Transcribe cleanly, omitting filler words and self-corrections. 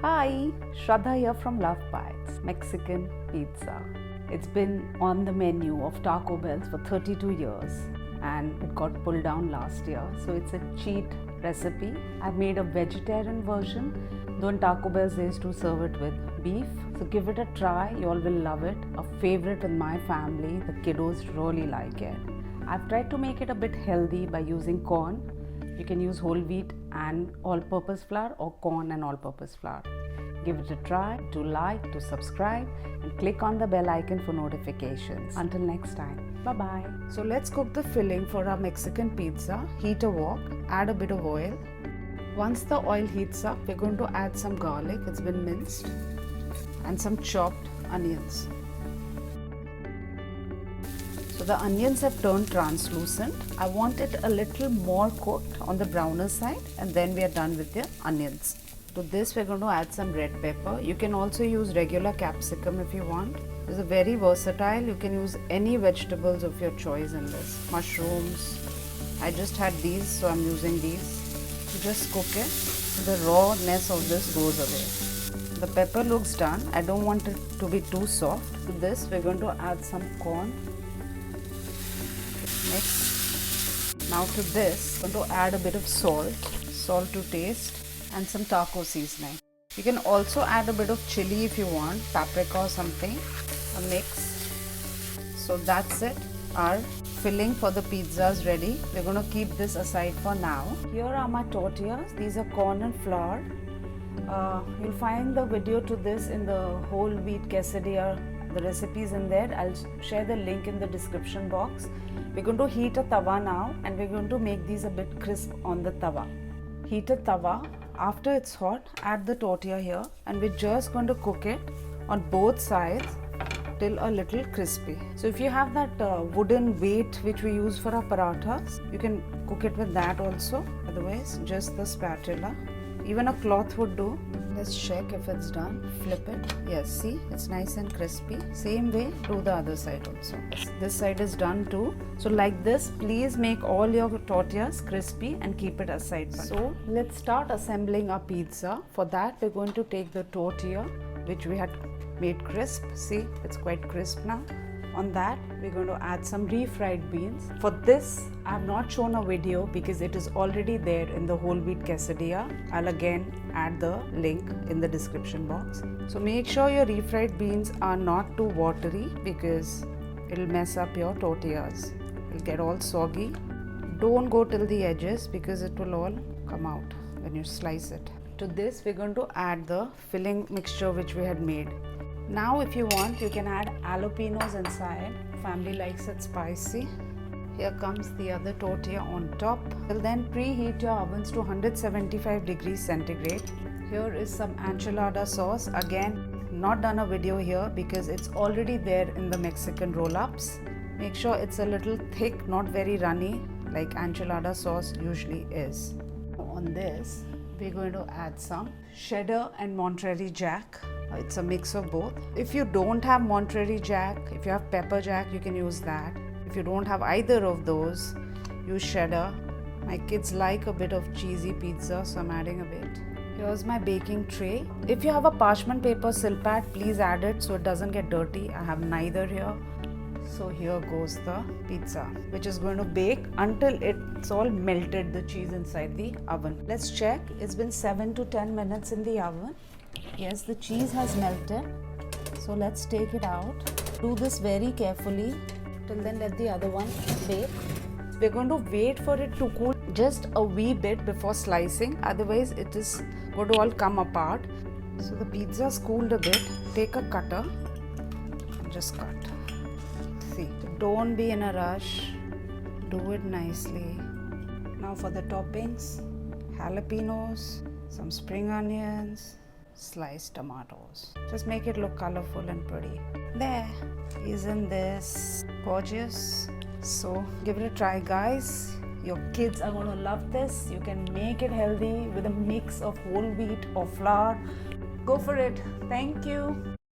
Hi, Shraddha here from Love Bites, Mexican pizza. It's been on the menu of Taco Bell's for 32 years and it got pulled down last year. So it's a cheat recipe. I've made a vegetarian version, though in Taco Bell's they used to serve it with beef. So give it a try, you all will love it. A favorite in my family, the kiddos really like it. I've tried to make it a bit healthy by using corn. You can use whole wheat and all-purpose flour or corn and all-purpose flour. Give it a try, do like, do subscribe and click on the bell icon for notifications. Until next time, bye-bye. So let's cook the filling for our Mexican pizza. Heat a wok, add a bit of oil. Once the oil heats up, we're going to add some garlic, it's been minced, and some chopped onions. So the onions have turned translucent. I want it a little more cooked on the browner side and then we are done with the onions. To this we're going to add some red pepper. You can also use regular capsicum if you want. This is very versatile. You can use any vegetables of your choice in this. Mushrooms. I just had these so I'm using these. You just cook it. The rawness of this goes away. The pepper looks done. I don't want it to be too soft. To this we're going to add some corn. Mix. Now to this, I'm going to add a bit of salt to taste, and some taco seasoning. You can also add a bit of chili if you want, paprika or something. A mix. So that's it. Our filling for the pizza is ready. We're going to keep this aside for now. Here are my tortillas. These are corn and flour. You'll find the video to this in the whole wheat quesadilla. The recipe is in there. I'll share the link in the description box. We're going to heat a tawa now and we're going to make these a bit crisp on the tawa. Heat a tawa. After it's hot, add the tortilla here and we're just going to cook it on both sides till a little crispy. So if you have that wooden weight which we use for our parathas, you can cook it with that also. Otherwise, just the spatula. Even a cloth would do. Let's check if it's done. Flip it. Yes, see, it's nice and crispy. Same way, do the other side also. This side is done too. So like this, please make all your tortillas crispy and keep it aside. So let's start assembling our pizza. For that, we're going to take the tortilla, which we had made crisp. See, it's quite crisp now. On that, we're going to add some refried beans. For this, I have not shown a video because it is already there in the whole wheat quesadilla. I'll again add the link in the description box. So make sure your refried beans are not too watery because it'll mess up your tortillas. It'll get all soggy. Don't go till the edges because it will all come out when you slice it. To this, we're going to add the filling mixture which we had made. Now if you want, you can add jalapenos inside. Family likes it spicy. Here comes the other tortilla on top. Till then, preheat your ovens to 175 degrees centigrade. Here is some enchilada sauce. Again, not done a video here because it's already there in the Mexican roll-ups. Make sure it's a little thick, not very runny like enchilada sauce usually is. On this, we're going to add some cheddar and Monterey Jack. It's a mix of both. If you don't have Monterey Jack, if you have pepper jack, you can use that. If you don't have either of those, use cheddar. My kids like a bit of cheesy pizza, so I'm adding a bit. Here's my baking tray. If you have a parchment paper silpat, please add it so it doesn't get dirty. I have neither here. So here goes the pizza, which is going to bake until it's all melted, the cheese inside the oven. Let's check. It's been 7 to 10 minutes in the oven. Yes, the cheese has melted. So let's take it out. Do this very carefully. Till then, let the other one bake. We're going to wait for it to cool just a wee bit before slicing. Otherwise, it is going to all come apart. So the pizza's cooled a bit. Take a cutter and just cut. See, don't be in a rush. Do it nicely. Now for the toppings, jalapenos, some spring onions, sliced tomatoes. Just make it look colorful and pretty. There, isn't this gorgeous? So give it a try, guys. Your kids are going to love this. You can make it healthy with a mix of whole wheat or flour. Go for it. Thank you.